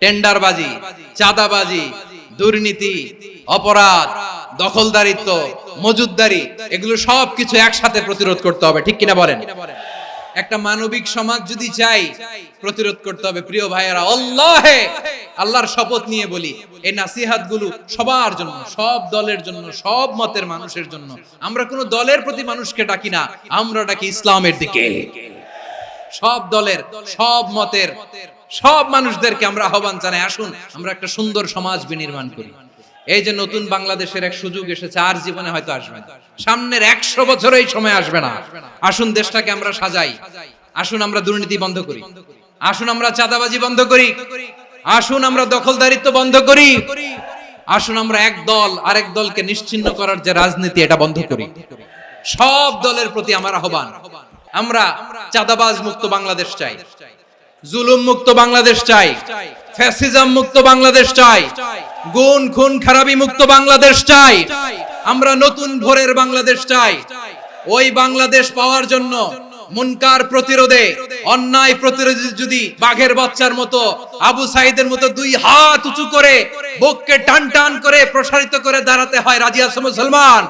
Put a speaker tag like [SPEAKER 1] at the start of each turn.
[SPEAKER 1] টেন্ডারবাজি, চাঁদাবাজি, দুর্নীতি, অপরাধ, দখলদারিত্ব, মজুদদারি, এগুলো সবকিছু একসাথে প্রতিরোধ করতে হবে, ঠিক কিনা বলেন? একটা মানবিক সমাজ যদি চাই, প্রতিরোধ করতে হবে। প্রিয় ভাইয়েরা, আল্লাহর শপথ নিয়ে বলি, এই নাসিহাত গুলো সবার জন্য, সব দলের জন্য, সব মতের মানুষের জন্য। আমরা কোন দলের প্রতি মানুষকে ডাকি না, আমরা ডাকি ইসলামের দিকে। সব দলের, সব মতের, সব মানুষদেরকে আমরা আহ্বান জানাই, আসুন আমরা একটা সুন্দর সমাজ বিনির্মাণ করি। এই যে নতুন বাংলাদেশের এক সুযোগ এসেছে, আর জীবনে হয়তো আসবে না, সামনের 100 বছর এই সময় আসবে না। আসুন দেশটাকে আমরা সাজাই, আসুন আমরা দুর্নীতি বন্ধ করি, আসুন আমরা চাঁদাবাজি বন্ধ করি, আসুন আমরা দখলদারিত্ব বন্ধ করি, আসুন আমরা এক দল আরেক দলকে নিশ্চিহ্ন করার যে রাজনীতি, এটা বন্ধ করি। সব দলের প্রতি আমার আহ্বান, আমরা চাঁদাবাজ মুক্ত বাংলাদেশ চাই, জুলুম মুক্ত বাংলাদেশ চাই, ফ্যাসিজম মুক্ত বাংলাদেশ চাই, গুণ খুন খারাপি মুক্ত বাংলাদেশ চাই, আমরা নতুন ভোরের বাংলাদেশ চাই। ওই বাংলাদেশ পাওয়ার জন্য মুনকার প্রতিরোধে, অন্যায় প্রতিরোধে যদি বাঘের বাচ্চার মতো, আবু সাইদের মতো 2 হাত উঁচু করে বুককে টান টান করে প্রসারিত করে দাঁড়াতে হয়, রাজি আছো মুসলমান?